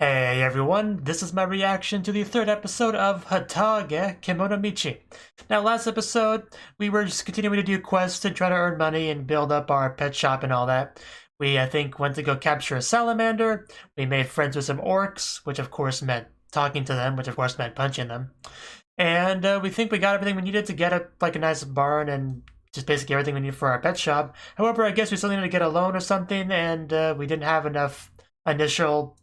Hey everyone, this is my reaction to the third episode of Hataage, Kemono Michi. Now last episode, we were just continuing to do quests and try to earn money and build up our pet shop and all that. We, I think, went to go capture a salamander, we made friends with some orcs, which of course meant talking to them, which of course meant punching them. And we think we got everything we needed to get a nice barn and just basically everything we need for our pet shop. However, I guess we still needed to get a loan or something, and we didn't have enough initial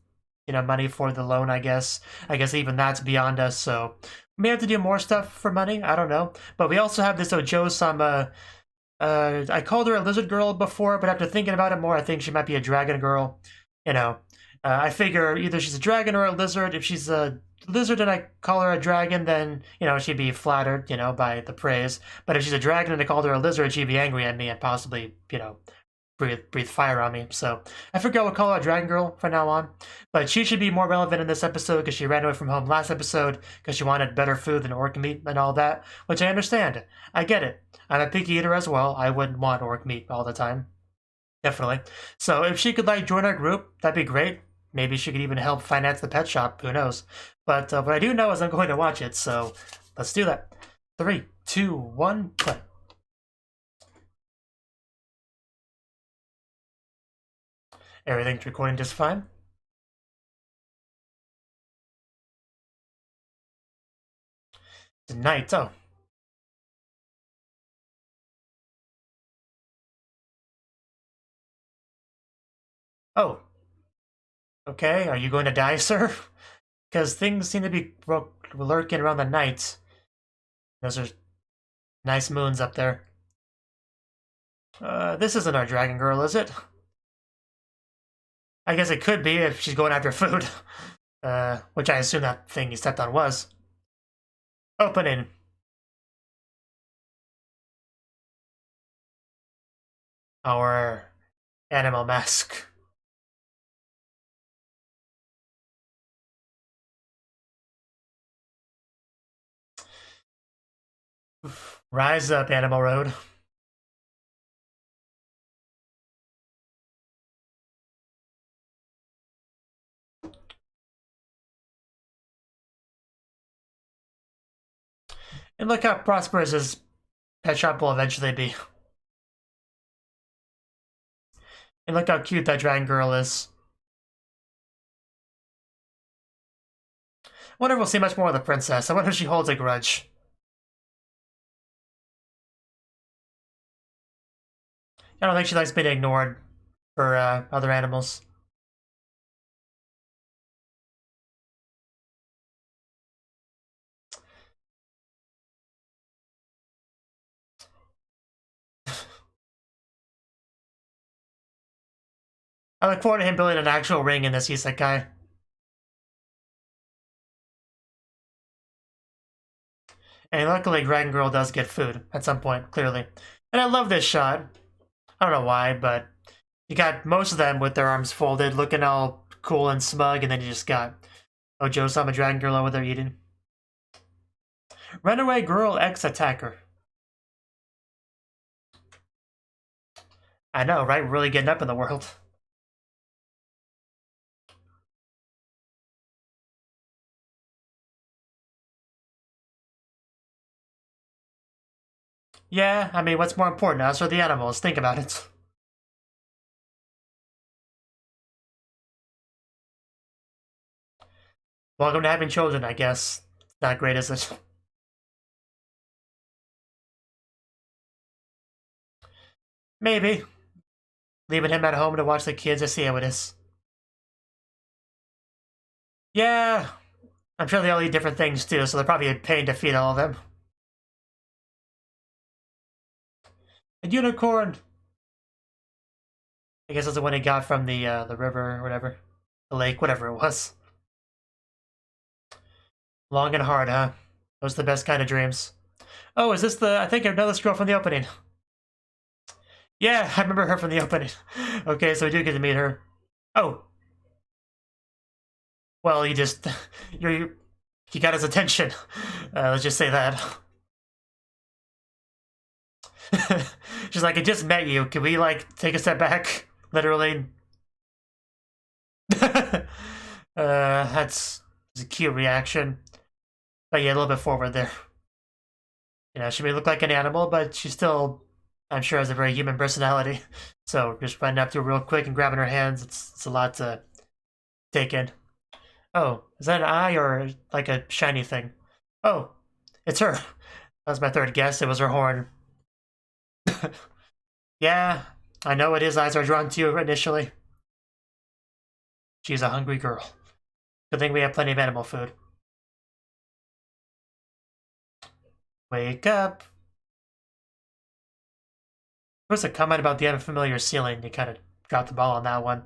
money for the loan, I guess. I guess even that's beyond us, so we may have to do more stuff for money, I don't know. But we also have this Ojo-sama, I called her a lizard girl before, but after thinking about it more, I think she might be a dragon girl. I figure either she's a dragon or a lizard. If she's a lizard and I call her a dragon, then, she'd be flattered, by the praise. But if she's a dragon and I called her a lizard, she'd be angry at me and possibly, breathe fire on me. So I figure I would call her a dragon girl from now on. But she should be more relevant in this episode because she ran away from home last episode because she wanted better food than orc meat and all that, which I understand. I get it. I'm a picky eater as well. I wouldn't want orc meat all the time. Definitely. So if she could join our group, that'd be great. Maybe she could even help finance the pet shop. Who knows? But what I do know is I'm going to watch it. So let's do that. 3, 2, 1, play. Everything's recording just fine. Tonight, oh. Oh. Okay, are you going to die, sir? Because things seem to be lurking around the night. Those are nice moons up there. This isn't our dragon girl, is it? I guess it could be if she's going after food. Which I assume that thing you stepped on was. Opening. Our animal mask. Rise up, Animal Road. And look how prosperous his pet shop will eventually be. And look how cute that dragon girl is. I wonder if we'll see much more of the princess. I wonder if she holds a grudge. I don't think she likes being ignored for other animals. I look forward to him building an actual ring in this isekai. And luckily, Dragon Girl does get food at some point, clearly. And I love this shot. I don't know why, but you got most of them with their arms folded, looking all cool and smug, and then you just got Ojo-sama Dragon Girl over there eating. Runaway Girl ex-attacker. I know, right? Really getting up in the world. Yeah, I mean, what's more important, us or the animals? Think about it. Welcome to having children, I guess. Not great, is it? Maybe. Leaving him at home to watch the kids to see how it is. Yeah. I'm sure they all eat different things too, so they're probably a pain to feed all of them. A unicorn! I guess that's the one he got from the river or whatever. The lake, whatever it was. Long and hard, huh? Those are the best kind of dreams. Oh, is this I think I know this girl from the opening. Yeah, I remember her from the opening. Okay, so we do get to meet her. Oh. Well, you got his attention. Let's just say that. She's like, I just met you. Can we, take a step back? Literally. that's a cute reaction. But yeah, a little bit forward there. You know, she may look like an animal, but she still, I'm sure, has a very human personality. So just running up to her real quick and grabbing her hands, it's a lot to take in. Oh, is that an eye or like a shiny thing? Oh, it's her. That was my third guess. It was her horn. Yeah, I know what his eyes are drawn to initially. She's a hungry girl. Good thing we have plenty of animal food. Wake up. There was a comment about the unfamiliar ceiling. You kind of dropped the ball on that one.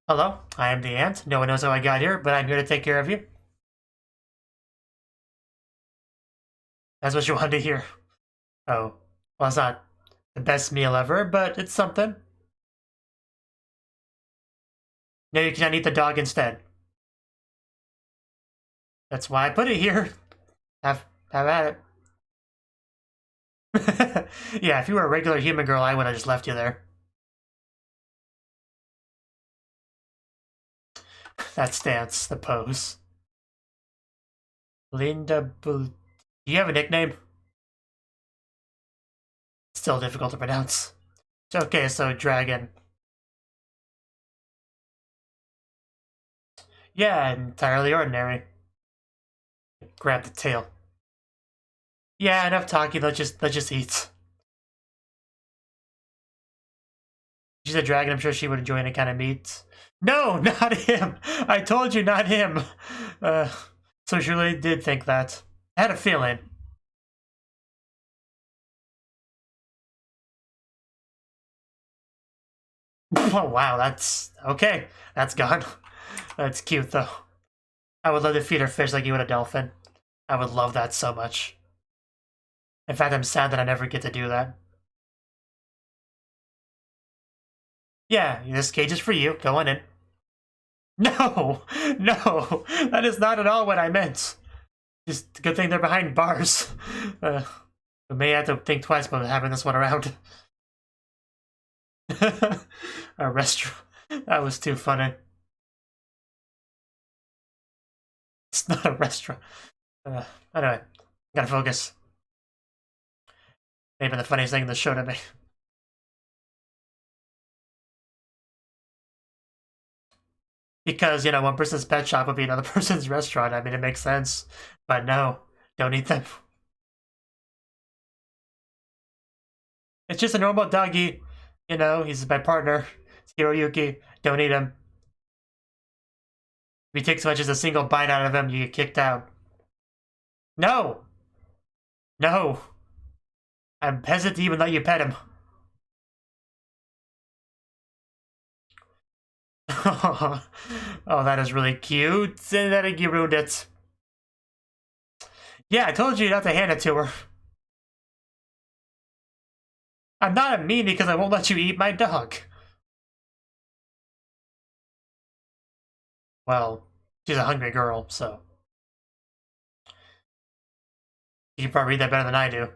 Hello, I am the ant. No one knows how I got here, but I'm here to take care of you. That's what you wanted to hear. Oh, well, it's not the best meal ever, but it's something. No, you cannot eat the dog instead. That's why I put it here. Have at it. Yeah, if you were a regular human girl, I would have just left you there. That stance, the pose. Linda, do you have a nickname? Still difficult to pronounce. Okay, so dragon. Yeah, entirely ordinary. Grab the tail. Yeah, enough talking. Let's just eat. She's a dragon. I'm sure she would enjoy any kind of meat. No, not him. I told you, not him. So she really did think that. I had a feeling. Oh wow, that's okay. That's gone. That's cute though. I would love to feed her fish like you would a dolphin. I would love that so much. In fact, I'm sad that I never get to do that. Yeah, this cage is for you. Go on in. No, no, that is not at all what I meant. Just a good thing they're behind bars. We may have to think twice about having this one around. A restaurant. That was too funny. It's not a restaurant. Anyway, gotta focus. Maybe the funniest thing in the show to me. Because, you know, one person's pet shop would be another person's restaurant. I mean, it makes sense. But no, don't eat them. It's just a normal doggy. You know, he's my partner. It's Hiroyuki. Don't eat him. If you take so much as a single bite out of him, you get kicked out. No! No! I'm hesitant to even let you pet him. Oh, that is really cute. And I think you ruined it. Yeah, I told you not to hand it to her. I'm not a meanie because I won't let you eat my dog. Well, she's a hungry girl, so. You can probably read that better than I do.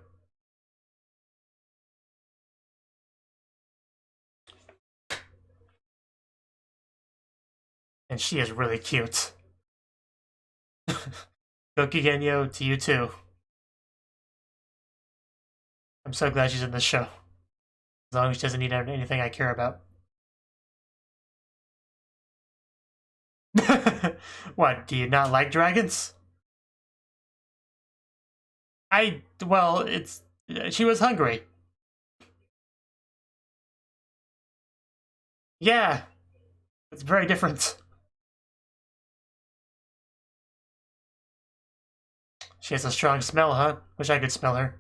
And she is really cute. Gokigenyo to you too. I'm so glad she's in this show. As long as she doesn't need anything I care about. What, do you not like dragons? Well, it's... She was hungry. Yeah. It's very different. She has a strong smell, huh? Wish I could smell her.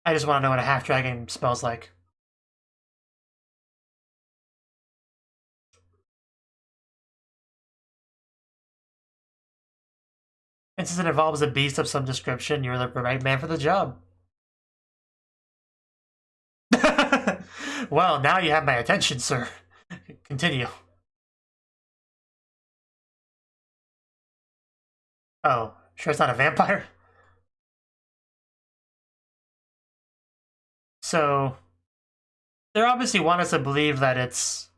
I just want to know what a half-dragon smells like. And since it involves a beast of some description, you're the right man for the job. Well, now you have my attention, sir. Continue. Oh, sure it's not a vampire? So, they obviously want us to believe that it's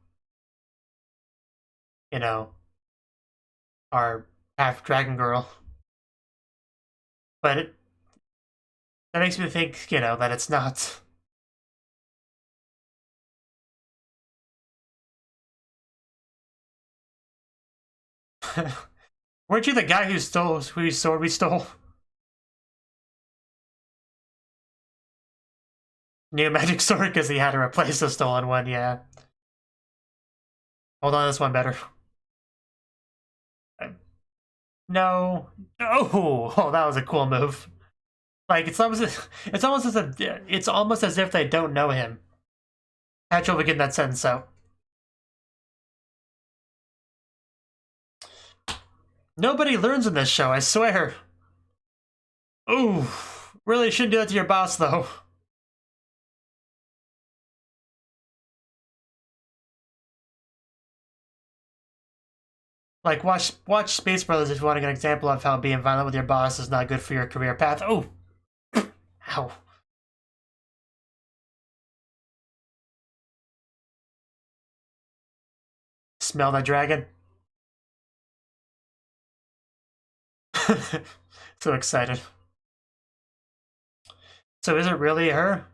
you know, our half dragon girl. But that makes me think, that it's not. Weren't you the guy whose sword we stole? New magic sword because he had to replace the stolen one, yeah. Hold on, this one better. No. Oh, that was a cool move. Like it's almost as if they don't know him. I had trouble getting that sentence out. Nobody learns in this show, I swear. Ooh, really shouldn't do that to your boss though. Like, watch Space Brothers if you want to get an example of how being violent with your boss is not good for your career path. Oh! Ow. Smell that dragon? So excited. So is it really her?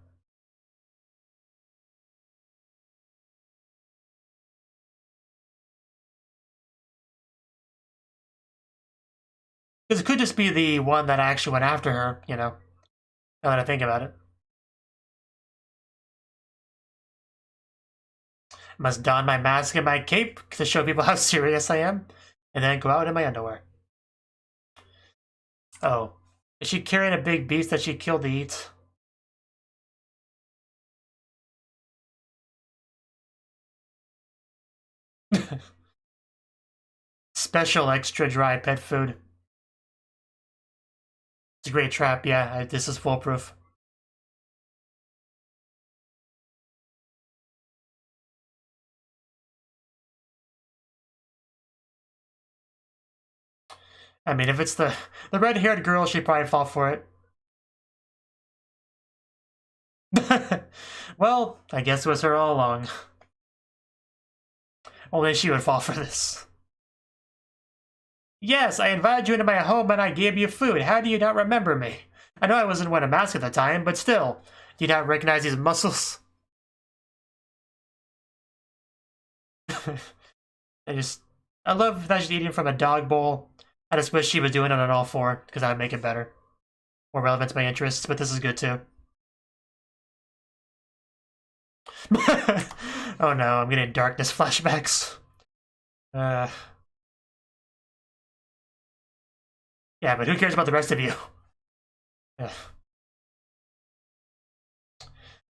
Because it could just be the one that actually went after her, now that I think about it. Must don my mask and my cape to show people how serious I am, and then go out in my underwear. Oh. Is she carrying a big beast that she killed to eat? Special extra dry pet food. It's a great trap, yeah. This is foolproof. I mean, if it's the red-haired girl, she'd probably fall for it. Well, I guess it was her all along. Only she would fall for this. Yes, I invited you into my home and I gave you food. How do you not remember me? I know I wasn't wearing a mask at the time, but still. Do you not recognize these muscles? I love that she's eating from a dog bowl. I just wish she was doing it on all four, because that would make it better. More relevant to my interests, but this is good too. Oh no, I'm getting darkness flashbacks. Yeah, but who cares about the rest of you?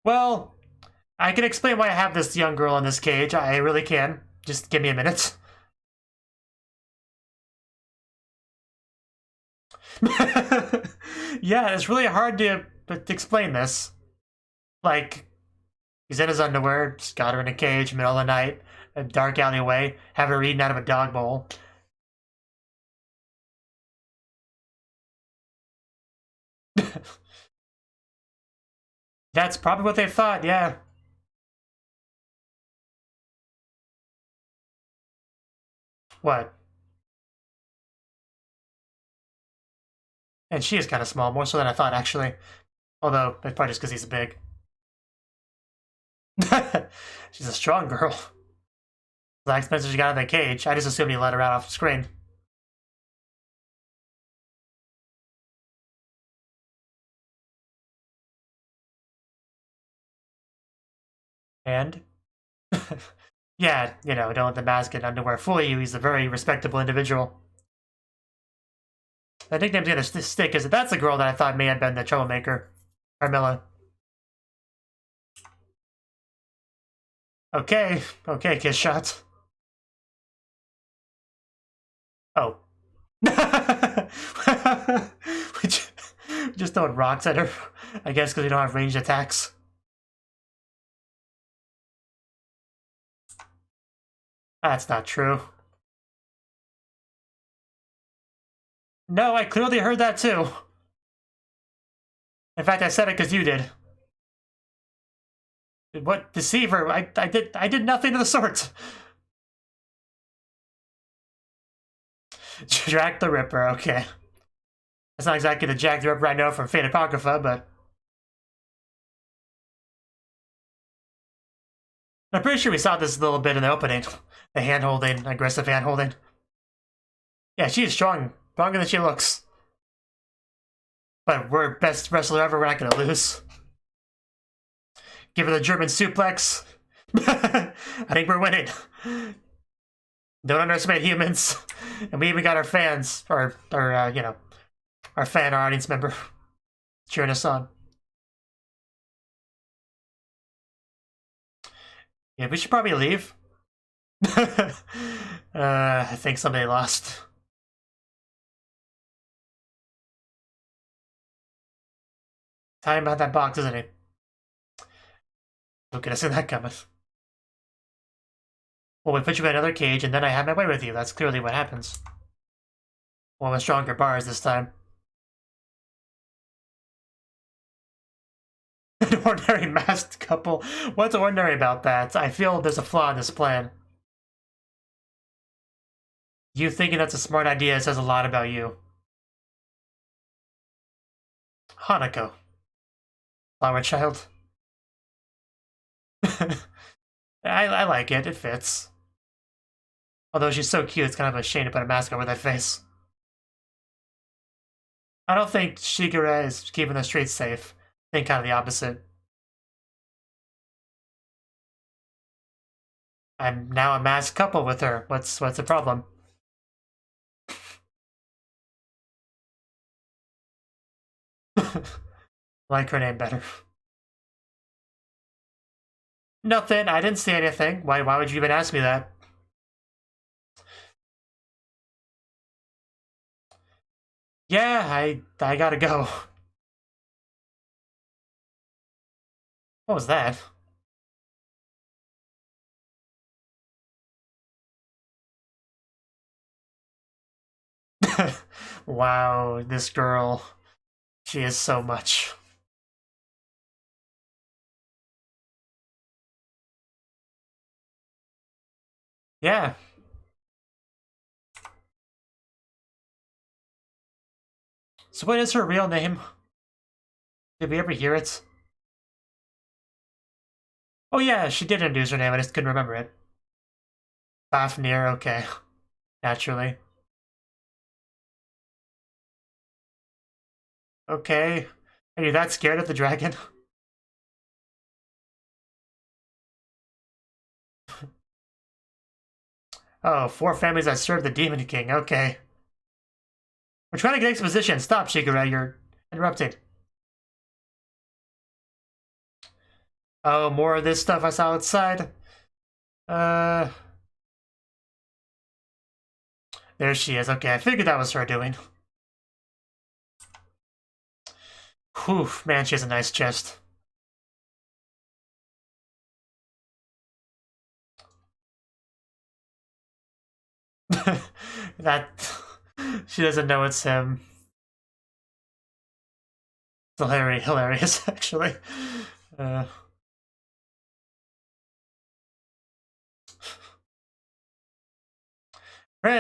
Well, I can explain why I have this young girl in this cage. I really can. Just give me a minute. Yeah, it's really hard to explain this. Like, he's in his underwear, just got her in a cage, middle of the night, a dark alleyway, have her eaten out of a dog bowl. That's probably what they thought, yeah. What? And she is kind of small, more so than I thought, actually. Although, that's probably just because he's big. She's a strong girl. How expensive she got out of the cage. I just assumed he let her out off screen. And? Yeah, don't let the mask and underwear fool you. He's a very respectable individual. The nickname's gonna stick, because that's the girl that I thought may have been the troublemaker. Carmilla. Okay, kiss shot. Oh. we just throwing rocks at her. I guess because we don't have ranged attacks. That's not true. No, I clearly heard that too. In fact, I said it because you did. What deceiver? I did nothing of the sort. Jack the Ripper, okay. That's not exactly the Jack the Ripper I know from Fate Apocrypha, but... I'm pretty sure we saw this a little bit in the opening. The hand-holding, aggressive hand-holding. Yeah, she is strong. Stronger than she looks. But we're best wrestler ever, we're not gonna lose. Give her the German suplex. I think we're winning. Don't underestimate humans. And we even got our fans, or you know, our fan, our audience member, cheering us on. Yeah, we should probably leave. I think somebody lost. Time about that box, isn't it? Look at us in that coming. Well, we put you in another cage, and then I have my way with you. That's clearly what happens. Well, with stronger bars this time. An ordinary masked couple. What's ordinary about that? I feel there's a flaw in this plan. You thinking that's a smart idea says a lot about you. Hanako. Flower child. I like it. It fits. Although she's so cute, it's kind of a shame to put a mask over that face. I don't think Shigure is keeping the streets safe. I think kind of the opposite. I'm now a masked couple with her. What's the problem? Like her name better. Nothing. I didn't see anything. Why would you even ask me that? Yeah, I gotta go. What was that? Wow, this girl. She is so much. Yeah. So what is her real name? Did we ever hear it? Oh yeah, she did introduce her name, I just couldn't remember it. Fafnir, okay. Naturally. Okay. Are you that scared of the dragon? Oh, 4 families that serve the Demon King, okay. We're trying to get exposition. Stop, Shigure, you're interrupting. Oh, more of this stuff I saw outside. There she is. Okay, I figured that was her doing. Whew, man, she has a nice chest. That... she doesn't know it's him. It's hilarious, actually. Right,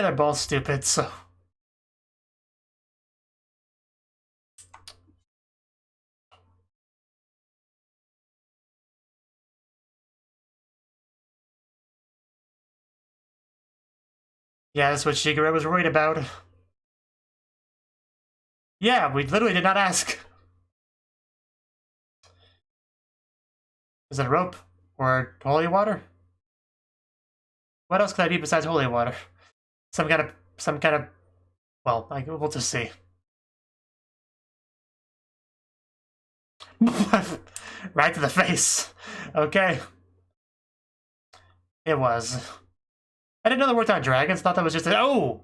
they're both stupid, so... Yeah, that's what Shigure was worried about. Yeah, we literally did not ask. Is it a rope? Or holy water? What else could I be besides holy water? Some kind of... Well, we'll just see. Right to the face. Okay. It was. I didn't know they worked on dragons. Thought that was just a... Oh!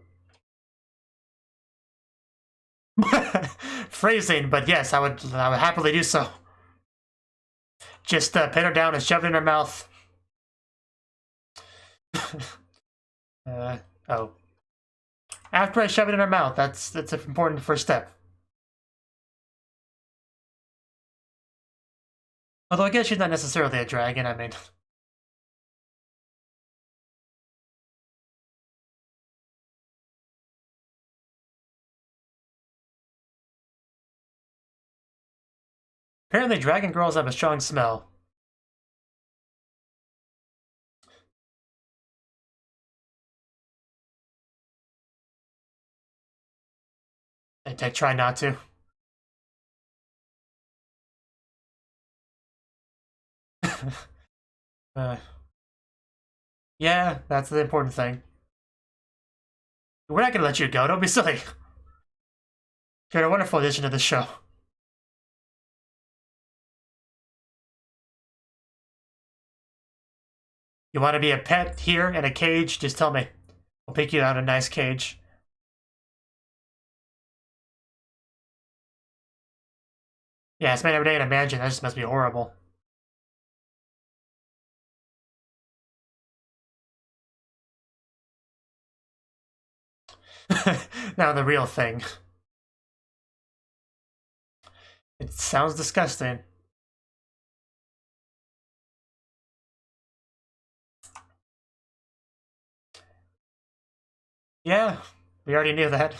Phrasing, but yes, I would happily do so. Just pin her down and shove it in her mouth. Oh. After I shove it in her mouth, that's an important first step. Although I guess she's not necessarily a dragon, I mean... Apparently dragon girls have a strong smell. I try not to. Yeah, that's the important thing. We're not gonna let you go, don't be silly. You're a wonderful addition to the show. You want to be a pet here in a cage? Just tell me. I'll pick you out a nice cage. Yeah, I spend every day in a mansion. That just must be horrible. Now the real thing. It sounds disgusting. Yeah, we already knew that.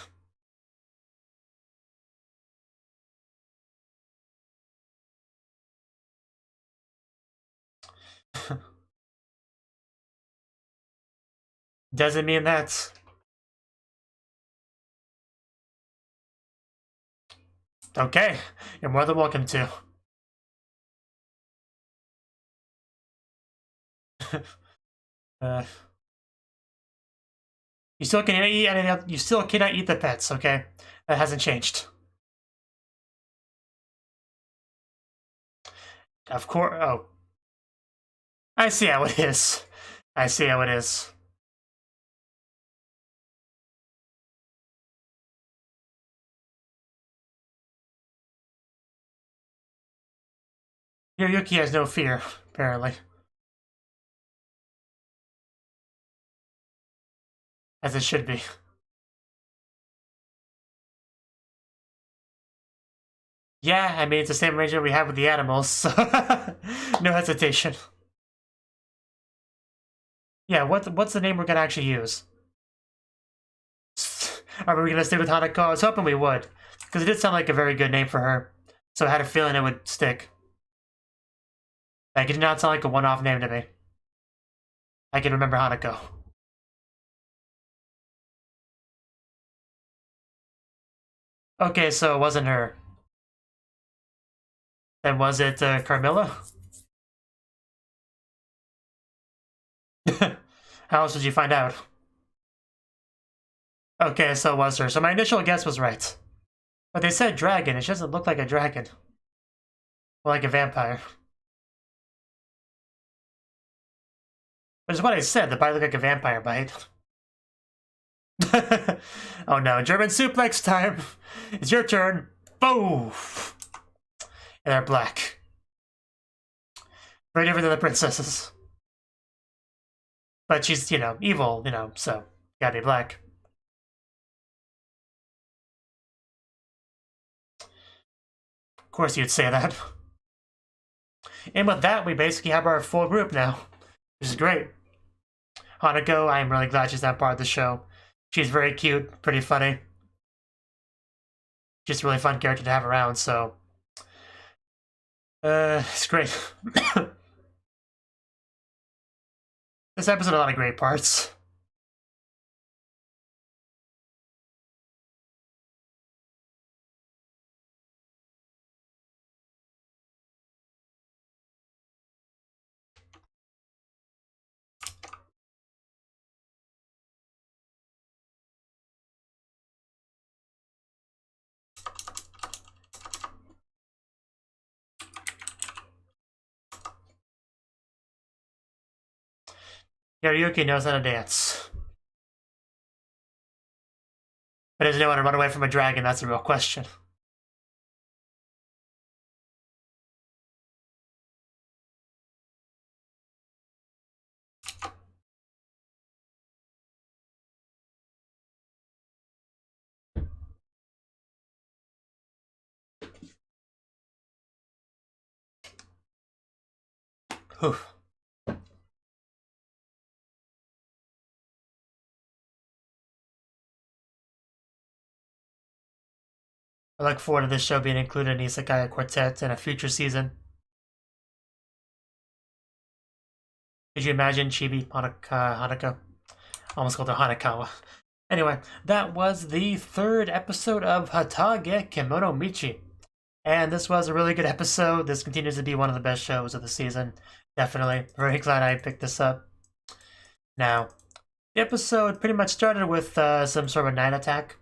Doesn't mean that. Okay, you're more than welcome to. uh, you still cannot eat any. You still cannot eat the pets. Okay, that hasn't changed. Of course. Oh, I see how it is. I see how it is. Yuki has no fear, apparently. As it should be. Yeah, I mean, it's the same arrangement we have with the animals, so no hesitation. Yeah, what's the name we're gonna actually use? Are we gonna stick with Hanako? I was hoping we would, because it did sound like a very good name for her, so I had a feeling it would stick. Like, it did not sound like a one-off name to me. I can remember Hanako. Okay, so it wasn't her. Then was it Carmilla? How else did you find out? Okay, so it was her. So my initial guess was right. But they said dragon. It doesn't look like a dragon. Or like a vampire. Which is what I said. The bite looked like a vampire bite. Oh no, German suplex time. It's your turn. Boom! And they're black. Very different than the princesses. But she's, evil, so gotta be black. Of course you'd say that. And with that, we basically have our full group now, which is great. Hanako, I'm really glad she's not part of the show. She's very cute, pretty funny. Just a really fun character to have around, so... it's great. This episode had a lot of great parts. Yeah, Ryuki knows how to dance. But does he know how to run away from a dragon? That's the real question. Whew. I look forward to this show being included in Isekai Quartet in a future season. Could you imagine Chibi Hanako? Almost called her Hanakawa. Anyway, that was the third episode of Hataage Kemono Michi. And this was a really good episode. This continues to be one of the best shows of the season. Definitely. Very glad I picked this up. Now, the episode pretty much started with some sort of night attack,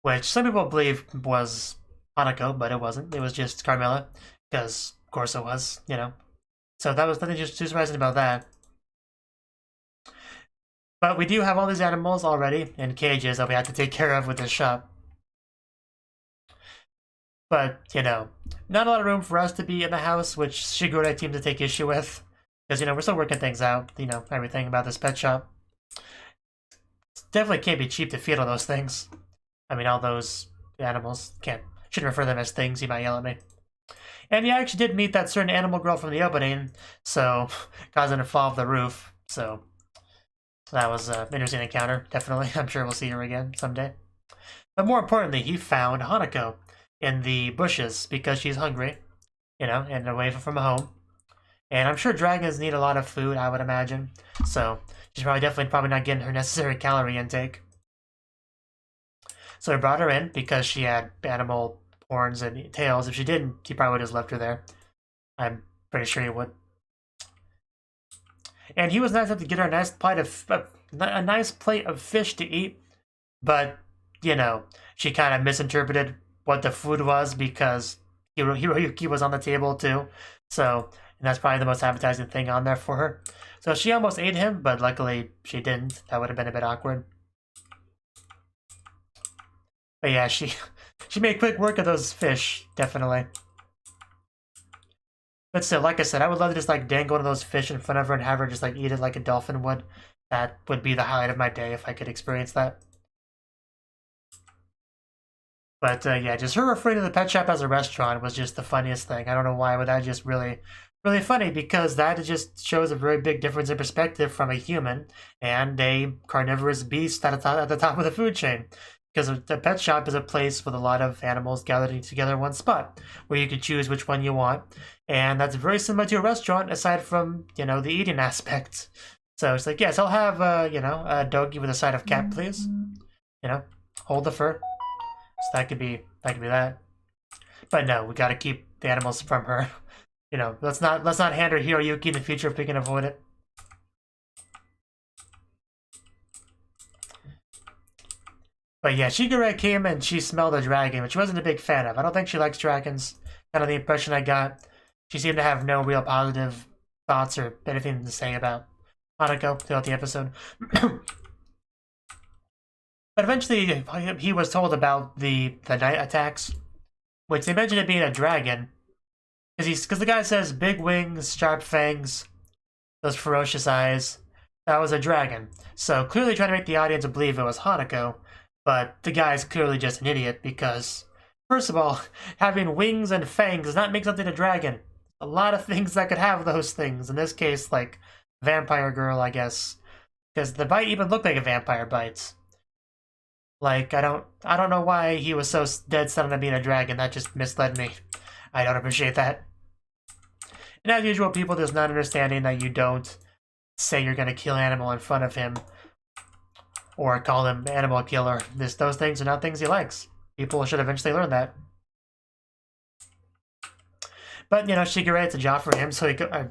which some people believe was Hanako, but it wasn't. It was just Carmilla, because of course it was, you know. So that was nothing too surprising about that. But we do have all these animals already in cages that we have to take care of with this shop. But, you know, not a lot of room for us to be in the house, which Shigure seems to take issue with. Because, you know, we're still working things out, you know, everything about this pet shop. Definitely can't be cheap to feed all those things. I mean, all those animals. Shouldn't refer to them as things, you might yell at me. And he actually did meet that certain animal girl from the opening, so causing a fall off the roof, so that was an interesting encounter, definitely. I'm sure we'll see her again someday. But more importantly, he found Hanako in the bushes because she's hungry, you know, and away from home. And I'm sure dragons need a lot of food, I would imagine. So she's probably not getting her necessary calorie intake. So he brought her in because she had animal horns and tails. If she didn't, he probably would have left her there. I'm pretty sure he would. And he was nice enough to get her a nice plate of fish to eat, but you know, she kind of misinterpreted what the food was because Hiroyuki was on the table too. So, and that's probably the most appetizing thing on there for her. So she almost ate him, but luckily she didn't. That would have been a bit awkward. But yeah, she made quick work of those fish, definitely. But still, like I said, I would love to just like dangle one of those fish in front of her and have her just like eat it like a dolphin would. That would be the highlight of my day if I could experience that. But yeah, just her referring to the pet shop as a restaurant was just the funniest thing. I don't know why, but that just really funny because that just shows a very big difference in perspective from a human and a carnivorous beast at the top of the food chain. Because the pet shop is a place with a lot of animals gathered together in one spot, where you can choose which one you want. And that's very similar to a restaurant, aside from, you know, the eating aspect. So it's like, yes, I'll have, you know, a doggy with a side of cat, please. You know, hold the fur. So that could be that. But no, we gotta keep the animals from her. You know, let's not hand her Hiroyuki in the future if we can avoid it. But yeah, Shigure came and she smelled a dragon, which she wasn't a big fan of. I don't think she likes dragons. Kind of the impression I got. She seemed to have no real positive thoughts or anything to say about Hanako throughout the episode. But eventually, he was told about the night attacks, which they mentioned it being a dragon. Because the guy says big wings, sharp fangs, those ferocious eyes. That was a dragon. So clearly trying to make the audience believe it was Hanako. But the guy's clearly just an idiot because, first of all, having wings and fangs does not make something a dragon. A lot of things that could have those things. In this case, like vampire girl, I guess, because the bite even looked like a vampire bite. Like I don't know why he was so dead set on being a dragon. That just misled me. I don't appreciate that. And as usual, people just not understanding that you don't say you're gonna kill an animal in front of him. Or call him animal killer. Those things are not things he likes. People should eventually learn that. But, you know, Shigure, it's a job for him, so he could...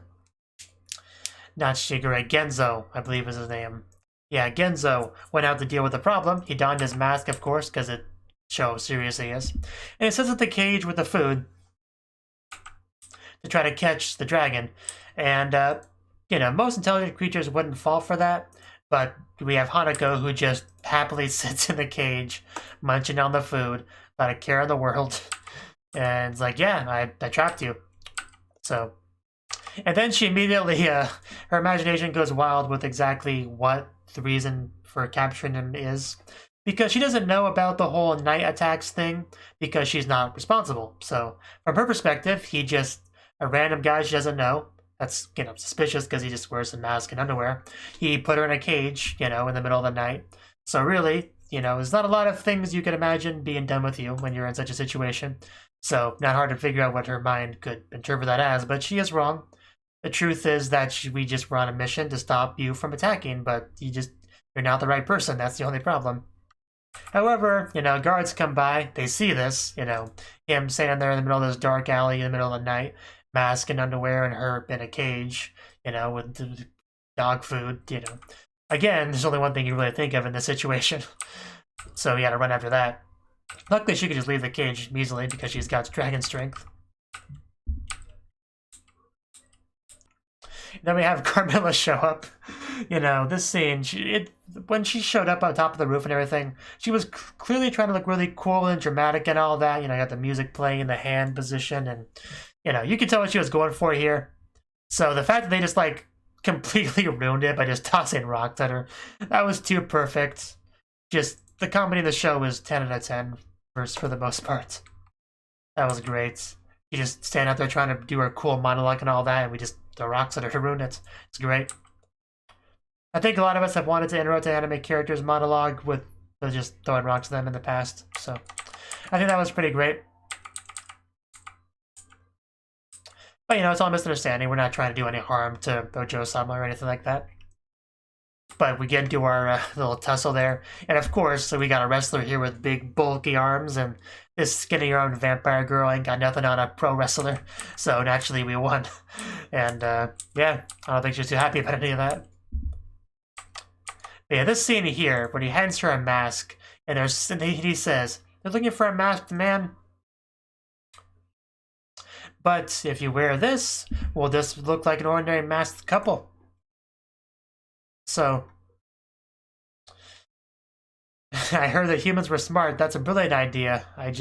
not Shigure, Genzo, I believe is his name. Yeah, Genzo went out to deal with the problem. He donned his mask, of course, because it shows how serious he is. And he sits at the cage with the food to try to catch the dragon. And, you know, most intelligent creatures wouldn't fall for that. But we have Hanako who just happily sits in the cage, munching on the food, not a care in the world. And it's like, yeah, I trapped you. So, and then she immediately, her imagination goes wild with exactly what the reason for capturing him is. Because she doesn't know about the whole night attacks thing, because she's not responsible. So, from her perspective, he just, a random guy she doesn't know. That's, you know, suspicious because he just wears a mask and underwear. He put her in a cage, you know, in the middle of the night. So really, you know, there's not a lot of things you could imagine being done with you when you're in such a situation. So, not hard to figure out what her mind could interpret that as, but she is wrong. The truth is that we just were on a mission to stop you from attacking, but you're not the right person. That's the only problem. However, you know, guards come by, they see this, you know, him standing there in the middle of this dark alley in the middle of the night, mask and underwear, and her in a cage, you know, with dog food, you know. Again, there's only one thing you really think of in this situation. So you gotta run after that. Luckily, she could just leave the cage easily because she's got dragon strength. Then we have Carmilla show up. You know, this scene, when she showed up on top of the roof and everything, she was clearly trying to look really cool and dramatic and all that. You know, you got the music playing in the hand position, and, you know, you could tell what she was going for here. So the fact that they just, like, completely ruined it by just tossing rocks at her, that was too perfect. Just, the comedy of the show was 10 out of 10 for the most part. That was great. You just stand out there trying to do her cool monologue and all that, and we just throw rocks at her to ruin it. It's great. I think a lot of us have wanted to interrupt an anime character's monologue with just throwing rocks at them in the past, so I think that was pretty great. But, you know, it's all misunderstanding. We're not trying to do any harm to Ojo-sama or anything like that. But we get into our little tussle there. And of course, so we got a wrestler here with big, bulky arms, and this skinny-armed vampire girl ain't got nothing on a pro wrestler. So naturally, we won. And yeah, I don't think she's too happy about any of that. But yeah, this scene here, when he hands her a mask, and he says, "They're looking for a masked man. But if you wear this, will this look like an ordinary masked couple?" So, I heard that humans were smart. That's a brilliant idea. I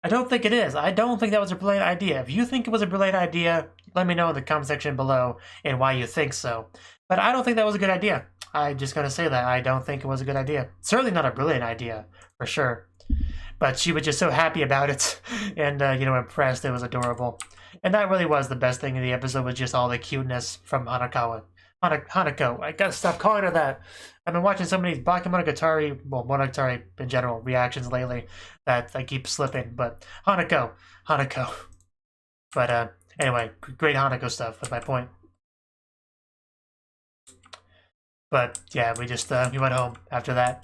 don't think it is. I don't think that was a brilliant idea. If you think it was a brilliant idea, let me know in the comment section below and why you think so. But I don't think that was a good idea. I'm just going to say that. I don't think it was a good idea. Certainly not a brilliant idea, for sure. But she was just so happy about it and, you know, impressed. It was adorable. And that really was the best thing in the episode, was just all the cuteness from Hanako. I gotta stop calling her that. I've been watching so many Bakemonogatari, well, Monogatari in general, reactions lately that I keep slipping, but Hanako. But anyway, great Hanako stuff was my point. But yeah, we just we went home after that.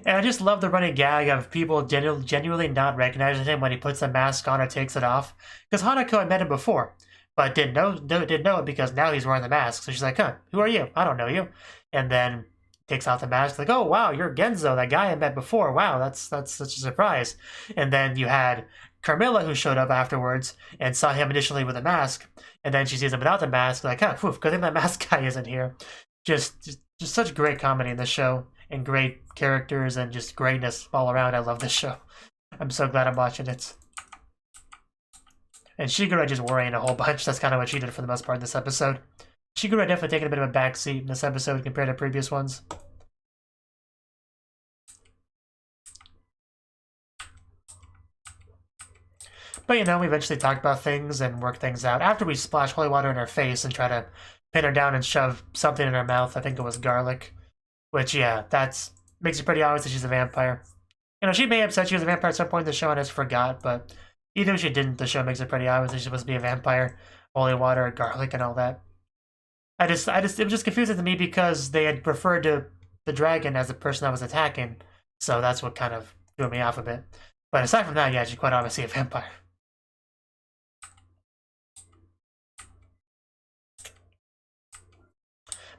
And I just love the running gag of people genuinely not recognizing him when he puts the mask on or takes it off. Because Hanako had met him before, but didn't know it because now he's wearing the mask. So she's like, "Huh, who are you? I don't know you." And then takes off the mask, like, "Oh wow, you're Genzo, that guy I met before. Wow, that's such a surprise." And then you had Carmilla, who showed up afterwards and saw him initially with a mask, and then she sees him without the mask, like, "Huh, good thing that mask guy isn't here." Just such great comedy in this show, and great characters, and just greatness all around. I love this show. I'm so glad I'm watching it. And Shigure just worrying a whole bunch. That's kind of what she did for the most part in this episode. Shigure definitely taking a bit of a backseat in this episode compared to previous ones. But, you know, we eventually talked about things and worked things out. After we splash holy water in her face and try to pin her down and shove something in her mouth, I think it was garlic. Which, yeah, that makes it pretty obvious that she's a vampire. You know, she may have said she was a vampire at some point in the show and I just forgot, but even if she didn't, the show makes it pretty obvious that she's supposed to be a vampire. Holy water, garlic, and all that. It was just confusing to me because they had referred to the dragon as the person that was attacking. So that's what kind of threw me off a bit. But aside from that, yeah, she's quite obviously a vampire.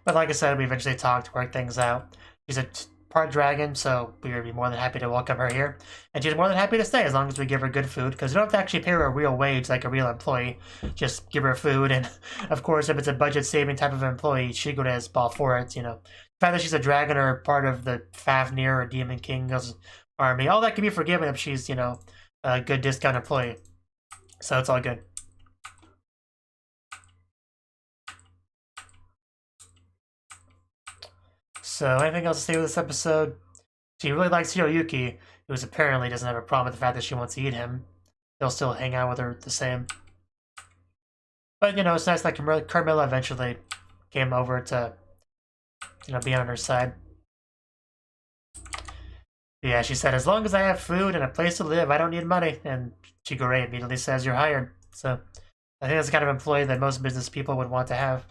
But like I said, we eventually talked, worked things out. She's a part dragon, so we would be more than happy to welcome her here. And she's more than happy to stay as long as we give her good food, because we don't have to actually pay her a real wage like a real employee. Just give her food, and of course, if it's a budget-saving type of employee, Shigure is all for it, you know. The fact that she's a dragon or part of the Fafnir or Demon King's army, all that can be forgiven if she's, you know, a good discount employee. So it's all good. So, anything else to say with this episode? She really likes Hiroyuki, who apparently doesn't have a problem with the fact that she wants to eat him. He'll still hang out with her the same. But, you know, it's nice that Carmilla eventually came over to, you know, be on her side. Yeah, she said, as long as I have food and a place to live, I don't need money. And Chigure immediately says, you're hired. So I think that's the kind of employee that most business people would want to have.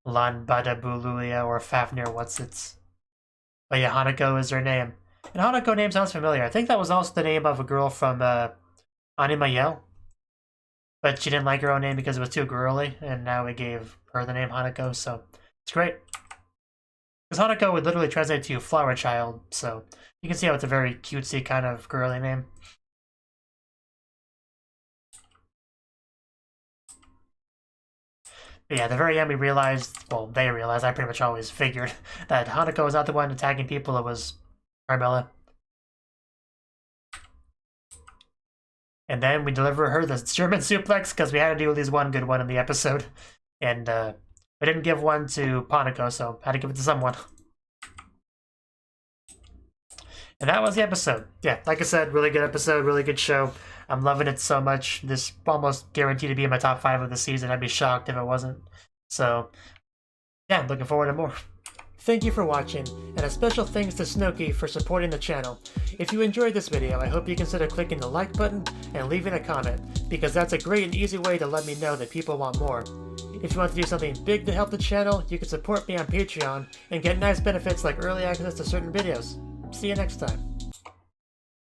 Lan Badabuluya or Fafnir, what's its... But yeah, Hanako is her name. And Hanako name sounds familiar. I think that was also the name of a girl from Animayel. But she didn't like her own name because it was too girly, and now we gave her the name Hanako, so it's great. Because Hanako would literally translate to flower child, so you can see how it's a very cutesy kind of girly name. But yeah, at the very end we realized, well, they realized, I pretty much always figured, that Hanako was not the one attacking people, it was Carmella. And then we deliver her the German suplex, because we had to do at least one good one in the episode. And we didn't give one to Panako, so I had to give it to someone. And that was the episode. Yeah, like I said, really good episode, really good show. I'm loving it so much. This almost guaranteed to be in my top 5 of the season. I'd be shocked if it wasn't. So, yeah, looking forward to more. Thank you for watching, and a special thanks to Cnouki for supporting the channel. If you enjoyed this video, I hope you consider clicking the like button and leaving a comment, because that's a great and easy way to let me know that people want more. If you want to do something big to help the channel, you can support me on Patreon and get nice benefits like early access to certain videos. See you next time.